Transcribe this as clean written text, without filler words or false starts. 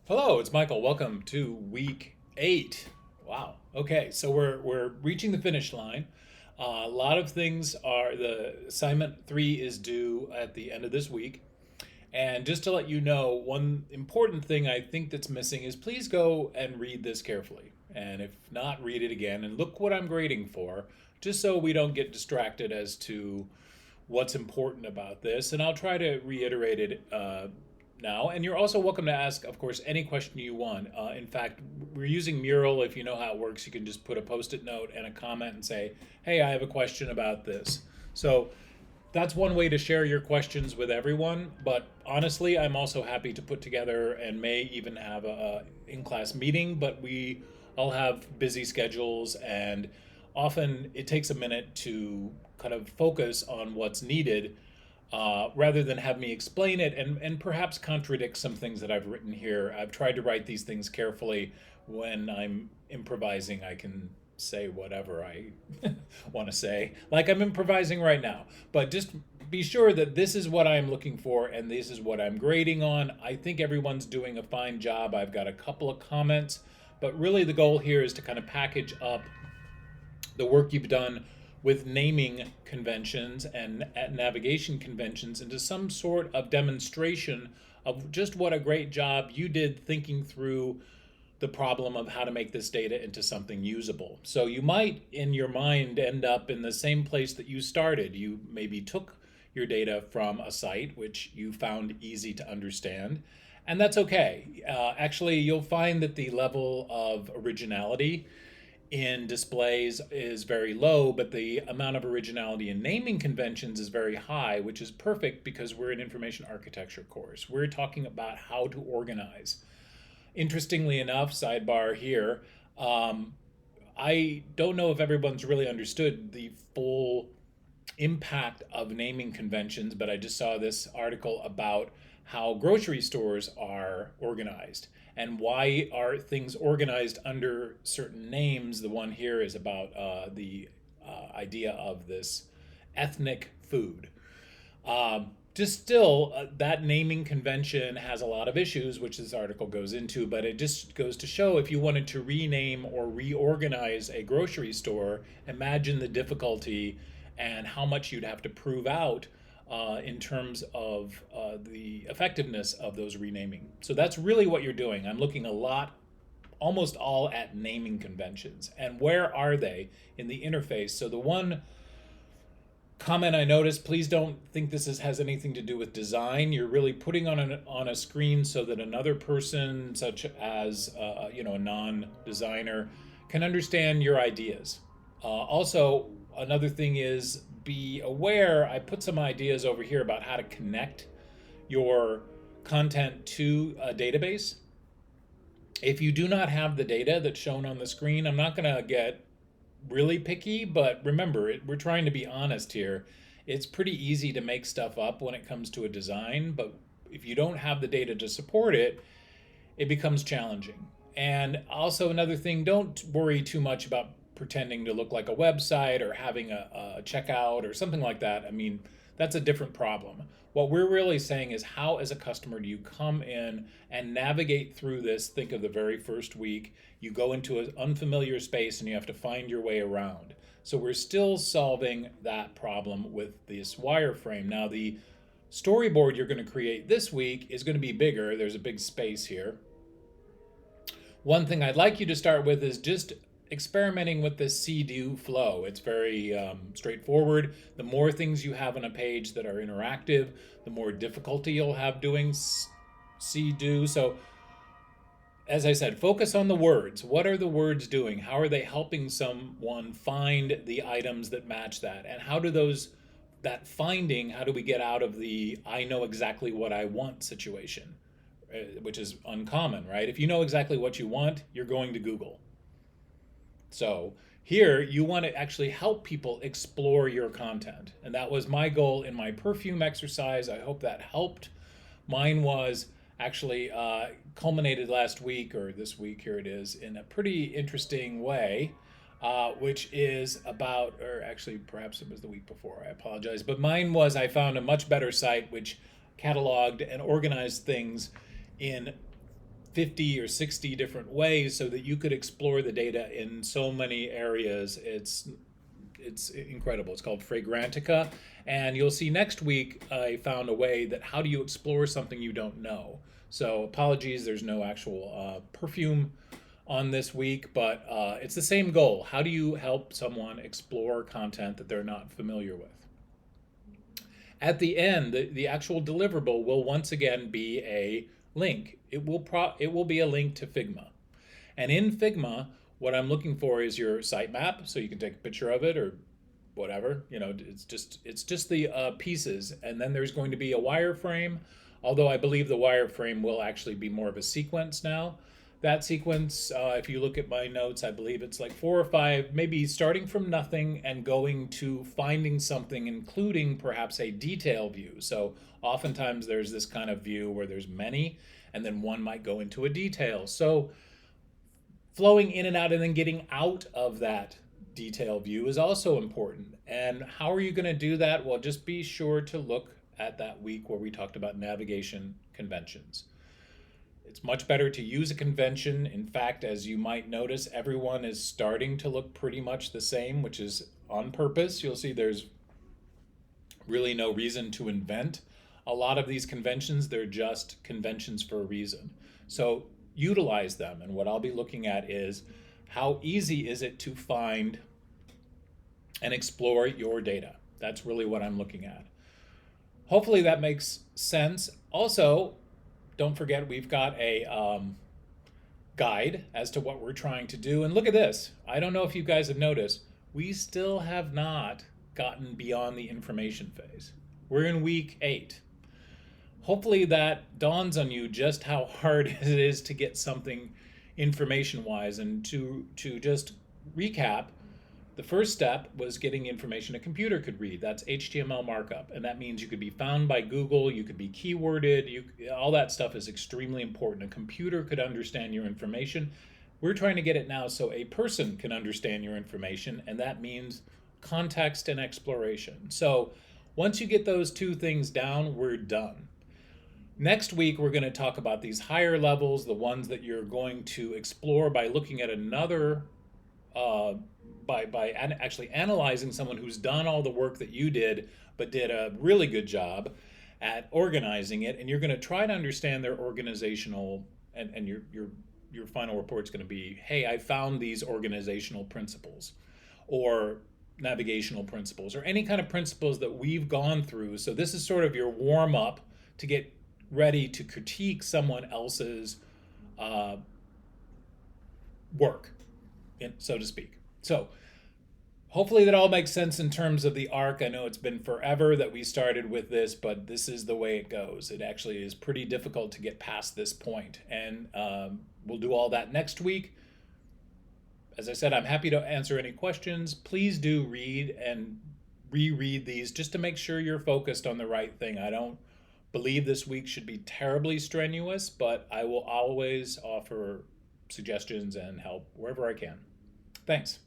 Hello, it's Michael. Welcome to week 8. Wow. Okay, so we're reaching the finish line. A lot of things are the assignment 3 is due at the end of this week. And just to let you know, one important thing I think that's missing is please go and read this carefully. And if not, read it again and look what I'm grading for, just so we don't get distracted as to what's important about this. And I'll try to reiterate it now. And you're also welcome to ask, of course, any question you want. In fact, we're using Mural. If you know how it works, you can just put a post-it note and a comment and say, hey, I have a question about this. So that's one way to share your questions with everyone. But honestly, I'm also happy to put together and may even have a in-class meeting, but we all have busy schedules and often it takes a minute to kind of focus on what's needed rather than have me explain it and perhaps contradict some things that I've written here. I've tried to write these things carefully. When I'm improvising, I can say whatever I want to say, like I'm improvising right now. But just be sure that this is what I'm looking for and this is what I'm grading on. I think everyone's doing a fine job. I've got a couple of comments, but really the goal here is to kind of package up the work you've done with naming conventions and navigation conventions into some sort of demonstration of just what a great job you did thinking through the problem of how to make this data into something usable. So you might, in your mind, end up in the same place that you started. You maybe took your data from a site which you found easy to understand, and that's okay. Actually, you'll find that the level of originality in displays is very low, but the amount of originality in naming conventions is very high, which is perfect because we're an information architecture course. We're talking about how to organize. Interestingly enough, sidebar here, I don't know if everyone's really understood the full impact of naming conventions, but I just saw this article about how grocery stores are organized and why are things organized under certain names. The one here is about the idea of this ethnic food. Just still, that naming convention has a lot of issues, which this article goes into, but it just goes to show if you wanted to rename or reorganize a grocery store, imagine the difficulty and how much you'd have to prove out in terms of the effectiveness of those renaming. So that's really what you're doing. I'm looking a lot, almost all at naming conventions and where are they in the interface. So the one comment I noticed, please don't think has anything to do with design. You're really putting on a screen so that another person, such as a non-designer, can understand your ideas. Also, another thing is be aware. I put some ideas over here about how to connect your content to a database. If you do not have the data that's shown on the screen, I'm not going to get really picky, but remember, we're trying to be honest here. It's pretty easy to make stuff up when it comes to a design, but if you don't have the data to support it, it becomes challenging. And also another thing, don't worry too much about pretending to look like a website or having a checkout or something like that. I mean, that's a different problem. What we're really saying is how, as a customer, do you come in and navigate through this? Think of the very first week. You go into an unfamiliar space and you have to find your way around. So we're still solving that problem with this wireframe. Now, the storyboard you're going to create this week is going to be bigger. There's a big space here. One thing I'd like you to start with is just experimenting with this see-do flow. It's very straightforward. The more things you have on a page that are interactive, the more difficulty you'll have doing see-do. So as I said, focus on the words. What are the words doing? How are they helping someone find the items that match that? And how do that finding, how do we get out of the I know exactly what I want situation, which is uncommon, right? If you know exactly what you want, you're going to Google. So here you want to actually help people explore your content. And that was my goal in my perfume exercise. I hope that helped. Mine was actually culminated last week or this week, here it is, in a pretty interesting way, which is about, or actually perhaps it was the week before, I apologize. But mine was I found a much better site which cataloged and organized things in 50 or 60 different ways so that you could explore the data in so many areas. It's incredible. It's called Fragrantica, and you'll see next week I found a way that how do you explore something you don't know. So apologies, there's no actual perfume on this week, but it's the same goal. How do you help someone explore content that they're not familiar with? At the end, the actual deliverable will once again be a link. It will be a link to Figma. And in Figma, what I'm looking for is your sitemap, so you can take a picture of it or whatever. It's just the pieces, and then there's going to be a wireframe. Although I believe the wireframe will actually be more of a sequence now. That sequence, if you look at my notes, I believe it's like 4 or 5, maybe starting from nothing and going to finding something, including perhaps a detail view. So oftentimes there's this kind of view where there's many, and then one might go into a detail. So flowing in and out and then getting out of that detail view is also important. And how are you going to do that? Well, just be sure to look at that week where we talked about navigation conventions. It's much better to use a convention. In fact, as you might notice, everyone is starting to look pretty much the same, which is on purpose. You'll see there's really no reason to invent a lot of these conventions. They're just conventions for a reason. So utilize them. And what I'll be looking at is how easy is it to find and explore your data. That's really what I'm looking at. Hopefully that makes sense. Also, don't forget we've got a guide as to what we're trying to do. And look at this. I don't know if you guys have noticed, we still have not gotten beyond the information phase. We're in week 8. Hopefully that dawns on you just how hard it is to get something information-wise. And to just recap, the first step was getting information a computer could read. That's HTML markup. And that means you could be found by Google, you could be keyworded, all that stuff is extremely important. A computer could understand your information. We're trying to get it now so a person can understand your information, and that means context and exploration. So once you get those two things down, we're done. Next week, we're going to talk about these higher levels, the ones that you're going to explore by looking at another by actually analyzing someone who's done all the work that you did, but did a really good job at organizing it. And you're going to try to understand their organizational, and your final report's going to be, hey, I found these organizational principles or navigational principles or any kind of principles that we've gone through. So this is sort of your warm up to get ready to critique someone else's work, so to speak. So hopefully that all makes sense in terms of the arc. I know it's been forever that we started with this, but this is the way it goes. It actually is pretty difficult to get past this point. And we'll do all that next week. As I said, I'm happy to answer any questions. Please do read and reread these just to make sure you're focused on the right thing. I don't believe this week should be terribly strenuous, but I will always offer suggestions and help wherever I can. Thanks.